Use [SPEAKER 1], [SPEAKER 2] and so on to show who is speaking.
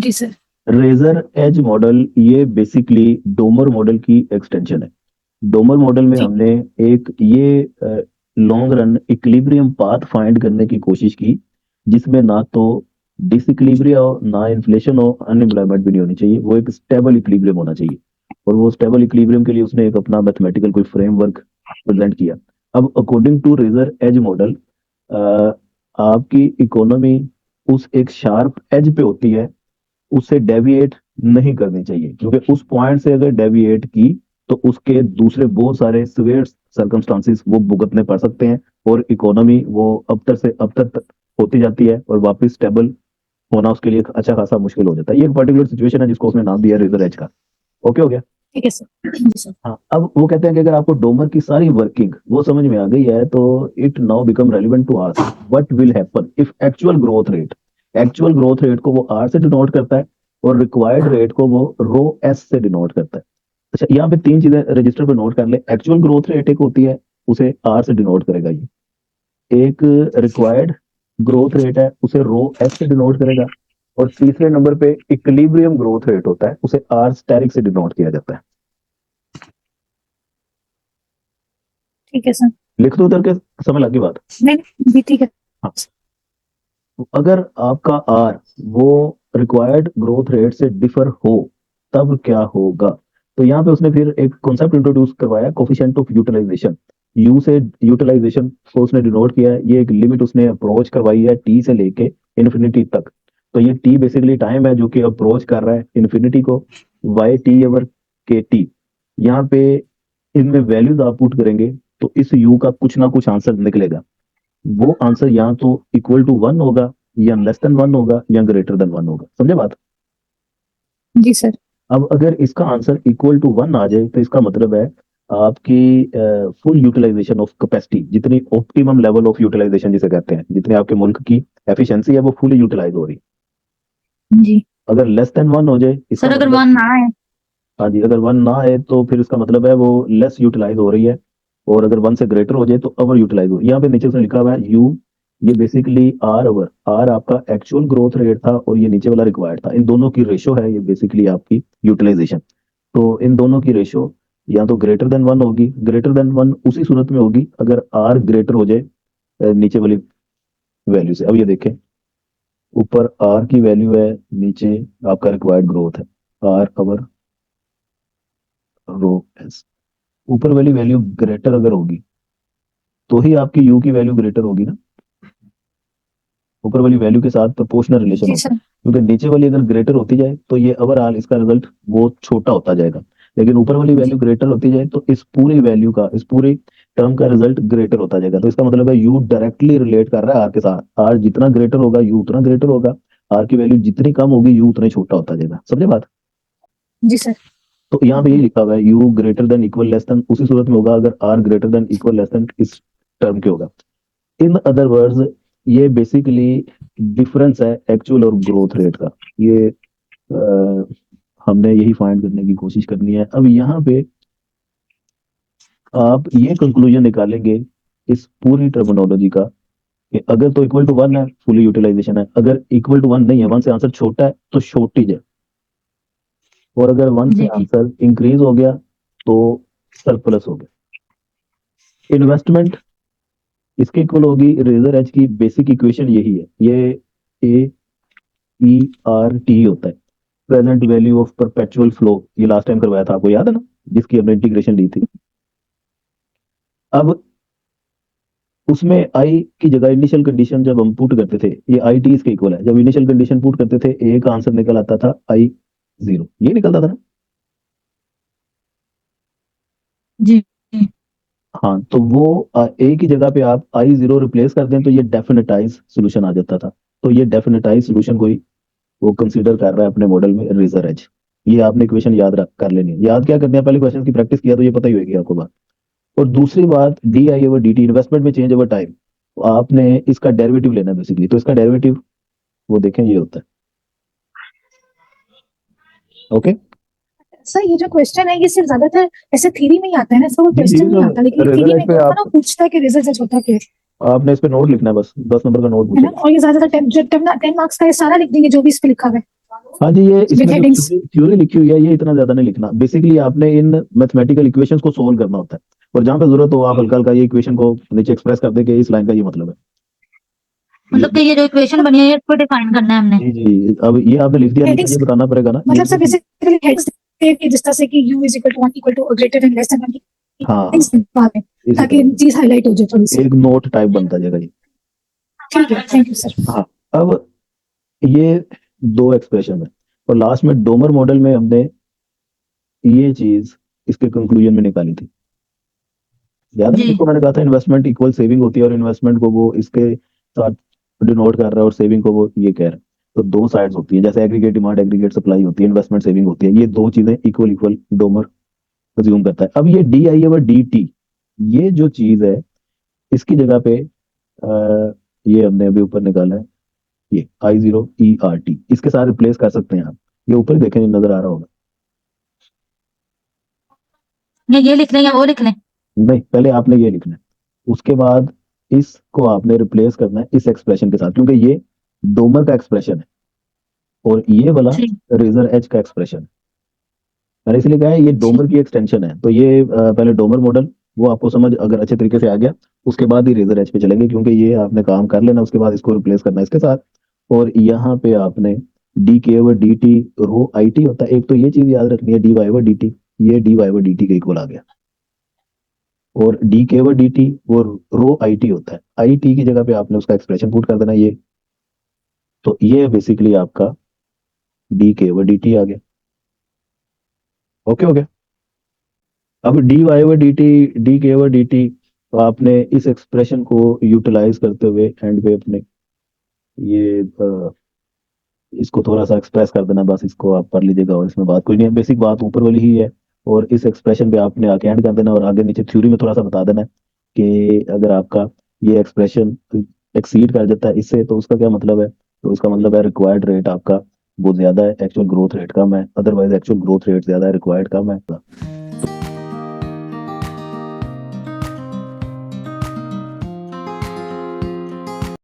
[SPEAKER 1] जी sir.
[SPEAKER 2] Razor edge model ये basically Domar model की extension है। डोमर मॉडल में
[SPEAKER 1] जी।
[SPEAKER 2] हमने एक ये long run equilibrium path find करने की कोशिश की, जिसमें ना तो डिसइक्विलिब्रिया हो, ना इन्फ्लेशन हो, अनएम्प्लॉयमेंट भी नहीं होनी चाहिए। वो एक स्टेबल इक्विलिब्रियम होना चाहिए। और वो स्टेबल इक्विलिब्रियम के लिए उसने एक अपना मैथमेटिकल कोई फ्रेमवर्क प्रेजेंट किया। अब according to razor edge model, आपकी इकोनॉमी उस एक शार्प एज पे होती है, उससे डेविएट नहीं करनी चाहिए, क्योंकि उस पॉइंट से अगर डेविएट की तो उसके दूसरे बहुत सारे सिवियर सर्कमस्टांसिस वो भुगतने पड़ सकते हैं, और इकोनॉमी वो अबतर से अबतर तक होती जाती है, और वापस स्टेबल होना उसके लिए अच्छा खासा मुश्किल हो जाता है। ये एक पर्टिकुलर सिचुएशन है जिसको उसने नाम दिया रिजर्व एज का। ओके हो गया।
[SPEAKER 1] ठीक है सर। जी सर।
[SPEAKER 2] हाँ, अब वो कहते हैं कि अगर आपको डोमर की सारी वर्किंग वो समझ में आ गई है, तो it now become relevant to ask what will happen if actual growth rate को वो आर से डिनोट करता है, और रिक्वायर्ड रेट को वो रो एस से डिनोट करता है। अच्छा, यहाँ पे तीन चीजें रजिस्टर पे नोट कर ले। एक्चुअल ग्रोथ रेट एक होती है, उसे आर से डिनोट करेगा ये। एक रिक्वायर्ड ग्रोथ रेट है, उसे रो एस से डिनोट करेगा। और तीसरे नंबर पे इक्विलिब्रियम ग्रोथ रेट होता है, उसे आर स्टेरिक से डिनोट किया जाता है।
[SPEAKER 1] ठीक है सर।
[SPEAKER 2] लिख दो उधर के, समझ लगी बात?
[SPEAKER 1] नहीं भी ठीक है।
[SPEAKER 2] हाँ, तो अगर आपका आर वो रिक्वायर्ड ग्रोथ रेट से डिफर हो, तब क्या होगा? तो यहाँ पे उसने फिर एक कॉन्सेप्ट इंट्रोड्यूस करवाया, कोफिशिएंट ऑफ यूटिलाइजेशन। यू से यूटिलाइजेशन को उसने डिनोट किया है। ये एक लिमिट उसने अप्रोच करवाई है टी से लेके इन्फिनिटी तक। तो ये टी बेसिकली टाइम है जो कि अप्रोच कर रहा है इन्फिनिटी को, वाई टी ओवर के टी। यहाँ पे इनमें वैल्यूज आप पुट करेंगे तो इस यू का कुछ ना कुछ आंसर निकलेगा। वो आंसर या तो इक्वल टू वन होगा, या लेस देन वन होगा, या ग्रेटर देन वन होगा। समझे बात?
[SPEAKER 1] जी सर।
[SPEAKER 2] अब अगर इसका आंसर इक्वल टू वन आ जाए, तो इसका मतलब है आपकी फुल यूटिलाइजेशन ऑफ कैपेसिटी, जितनी ऑप्टिमम लेवल ऑफ यूटिलाइजेशन जिसे कहते हैं, जितनी आपके मुल्क की एफिशिएंसी है वो फुली यूटिलाइज हो रही है।
[SPEAKER 1] जी
[SPEAKER 2] अगर लेस देन वन हो जाए, इसका
[SPEAKER 1] सर, अगर
[SPEAKER 2] मतलब,
[SPEAKER 1] वन ना आए।
[SPEAKER 2] हाँ जी, अगर वन ना आए तो फिर इसका मतलब है वो लेस यूटिलाइज हो रही है। और अगर वन से ग्रेटर हो जाए तो ओवर यूटिलाइज हो। यहाँ पे नीचे से लिखा हुआ है यू, ये बेसिकली आर ओवर आर आपका एक्चुअल ग्रोथ रेट था, और ये नीचे वाला रिक्वायर्ड था। इन दोनों की रेशो है ये बेसिकली आपकी यूटिलाइजेशन। तो इन दोनों की रेशो या तो ग्रेटर देन वन होगी। ग्रेटर देन वन उसी सूरत में होगी अगर आर ग्रेटर हो जाए नीचे वाली वैल्यू से। अब ये देखें, ऊपर आर की वैल्यू है, नीचे आपका रिक्वायर्ड ग्रोथ है, आर ओवर रो एस। ऊपर वाली वैल्यू ग्रेटर अगर होगी तो ही आपकी यू की वैल्यू ग्रेटर होगी ना। ऊपर वाली वैल्यू के साथ प्रोपोर्शनल रिलेशन
[SPEAKER 1] जी
[SPEAKER 2] होता है।
[SPEAKER 1] सर।
[SPEAKER 2] क्योंकि नीचे वाली अगर ग्रेटर होती जाए तो ये ओवरऑल इसका रिजल्ट वो छोटा होता जाएगा। लेकिन ऊपर वाली वैल्यू
[SPEAKER 1] जी
[SPEAKER 2] ग्रेटर होती जाए तो इस पूरी वैल्यू का, इस पूरी टर्म का रिजल्ट ग्रेटर होता जाएगा। तो इसका मतलब है यू डायरेक्टली रिलेट कर रहा है आर के साथ। आर जितना ग्रेटर होगा यू उतना ग्रेटर होगा, आर की वैल्यू जितनी कम होगी यू उतना ही छोटा होता जाएगा। समझे बात?
[SPEAKER 1] जी सर।
[SPEAKER 2] तो यहाँ पे ये लिखा हुआ है u greater than equal less than उसी सूरत में होगा अगर r greater than equal less than इस टर्म के होगा। इन अदर वर्ड्स, ये बेसिकली डिफरेंस है एक्चुअल और ग्रोथ रेट का। ये हमने यही फाइंड करने की कोशिश करनी है। अब यहाँ पे आप ये कंक्लूजन निकालेंगे इस पूरी टर्मिनोलॉजी का, कि अगर तो इक्वल टू वन है फुली यूटिलाइजेशन है, अगर इक्वल टू वन नहीं है, वन से आंसर छोटा है तो शॉर्टेज है, और अगर वन से
[SPEAKER 1] जी जी।
[SPEAKER 2] आंसर इंक्रीज हो गया तो सरप्लस हो गया। इन्वेस्टमेंट इसके इक्वल होगी रेजर एच की बेसिक इक्वेशन यही है। ये ए ई आर टी होता है, present value of perpetual flow. ये लास्ट टाइम करवाया था, आपको याद है ना, जिसकी हमने इंटीग्रेशन ली थी। अब उसमें आई की जगह इनिशियल कंडीशन जब हम पुट करते थे, ये आई टी इसके इक्वल है। जब इनिशियल कंडीशन पुट करते थे ए का आंसर निकल आता था आई जीरो, ये निकलता था ना।
[SPEAKER 1] जी जी।
[SPEAKER 2] हाँ, तो वो ए की जगह पे आप आई जीरो रिप्लेस कर दें तो ये डेफिनेटाइज सोल्यूशन आ जाता था। तो ये डेफिनेटाइज सोल्यूशन कोई वो कंसीडर कर रहा है अपने मॉडल में रेजर एज। ये आपने इक्वेशन याद रख कर लेनी है। याद क्या करनी है, पहले क्वेश्चन की प्रैक्टिस किया तो ये पता ही होगी आपको बात। और दूसरी बात, D I over D T, investment में चेंज ओवर टाइम। तो आपने इसका डेरिवेटिव लेना है बेसिकली। तो इसका डेरिवेटिव वो देखें, ये होता है। ओके।
[SPEAKER 1] सर, ये जो क्वेश्चन है ये सिर्फ ज्यादातर ऐसे थ्योरी में ही आता है ना, ऐसा कोई
[SPEAKER 2] जी जी,
[SPEAKER 1] क्वेश्चन
[SPEAKER 2] जो
[SPEAKER 1] नहीं आता, लेकिन
[SPEAKER 2] रेजर
[SPEAKER 1] थ्योरी
[SPEAKER 2] एज
[SPEAKER 1] में
[SPEAKER 2] पे
[SPEAKER 1] तो ना
[SPEAKER 2] आप
[SPEAKER 1] पूछता है कि रिजल्ट सच होता क्या
[SPEAKER 2] आपने इस पे नोट लिखना है, बस 10 नंबर का नोट
[SPEAKER 1] है ना।
[SPEAKER 2] पूछेगा।
[SPEAKER 1] और ये ज्यादातर 10 मार्क्स का ये सारा लिख देंगे जो भी इस पे लिखा हुआ है।
[SPEAKER 2] हाँ जी, ये इसमें जो
[SPEAKER 1] headings.
[SPEAKER 2] थ्योरी लिखी हुई है ये इतना ज्यादा नहीं लिखना। बेसिकली आपने इन मैथमेटिकल इक्वेशंस को सोल्व करना होता है, और जहाँ पे जरूरत हो आप हल्का हल्का ये इक्वेशन को नीचे एक्सप्रेस कर दे कि इस लाइन का ये मतलब है।
[SPEAKER 3] मतलब कि ये जो इक्वेशन बनी है ये इसको डिफाइन करना है हमने।
[SPEAKER 2] जी जी, अब ये आपने लिख दिया नीचे,
[SPEAKER 1] Headings.
[SPEAKER 2] ये बताना पड़ेगा ना
[SPEAKER 1] मतलब
[SPEAKER 2] ये
[SPEAKER 1] सर बेसिकली हेड्स कि जिस तरह से कि u is equal to 1 equal to greater than less than 1
[SPEAKER 2] हाँ
[SPEAKER 1] ताकि
[SPEAKER 2] इसी तरह
[SPEAKER 1] चीज हाईलाइट हो जाए थोड़ी सी।
[SPEAKER 2] एक नोट टाइप बनता जाएगा ये।
[SPEAKER 1] ठीक है, थैंक यू सर।
[SPEAKER 2] हाँ, अब ये दो एक्सप्रेशन है, और लास्ट में डोमर मॉडल में हमने ये चीज इसके कंक्लूजन में निकाली थी। याद है
[SPEAKER 3] जी।
[SPEAKER 2] इसको मैंने कहा था इन्वेस्टमेंट इक्वल सेविंग होती है, और इन्वेस्टमेंट को वो इसके साथ डिनोट कर रहा है और सेविंग को वो ये कह रहा है। तो दो साइड्स होती हैं, जैसे एग्रीगेट डिमांड एग्रीगेट सप्लाई होती है, इन्वेस्टमेंट सेविंग होती है, ये दो चीजें इक्वल इक्वल डोमर अज्यूम करता है। अब ये डी आई और डी टी, ये जो चीज है इसकी जगह पे ये हमने अभी ऊपर निकाला है, ये I0ERT इसके साथ रिप्लेस कर सकते हैं आप। ये ऊपर देखें नजर आ रहा होगा।
[SPEAKER 3] ये लिख लें या वो लिख लें?
[SPEAKER 2] नहीं, पहले आपने ये लिखना है, उसके बाद इसको आपने रिप्लेस करना है इस एक्सप्रेशन के साथ, क्योंकि ये डोमर का एक्सप्रेशन है और ये वाला
[SPEAKER 3] ठीक।
[SPEAKER 2] रेजर एज का एक्सप्रेशन है। मैंने इसलिए कहा है ये डोमर की एक्सटेंशन है। तो ये पहले डोमर मॉडल वो आपको समझ अगर अच्छे तरीके से आ गया, उसके बाद ही रेजर एज पे चलेंगे, क्योंकि ये आपने काम कर लेना, उसके बाद इसको रिप्लेस करना है इसके साथ। और यहाँ पे आपने डी के ओवर डी टी रो आई टी होता है, एक तो ये चीज याद रखनी है D Y over D T, ये D Y over D T के इक्वल आ गया। और डी के ओवर डी टी वो रो आई टी होता है, आई टी की जगह पे आपने उसका एक्सप्रेशन पुट कर देना ये। तो ये बेसिकली आपका डी के ओवर डी टी आ गया। ओके हो गया। अब d Y over D t d के ओवर डी टी, तो आपने इस एक्सप्रेशन को यूटिलाइज करते हुए एंड पे अपने ये इसको थोड़ा सा एक्सप्रेस कर देना, बस इसको आप कर लीजिएगा, और इसमें बात कोई नहीं है, बेसिक बात ऊपर वाली ही है। और इस एक्सप्रेशन पे आपने आके एंड कर देना, और आगे नीचे थ्योरी में थोड़ा सा बता देना कि अगर आपका ये एक्सप्रेशन एक्सीड कर जाता है इससे, तो उसका क्या मतलब है। तो उसका मतलब है रिक्वायर्ड रेट आपका बहुत ज्यादा है, एक्चुअल ग्रोथ रेट कम है, अदरवाइज एक्चुअल ग्रोथ रेट ज्यादा है, रिक्वायर्ड कम है।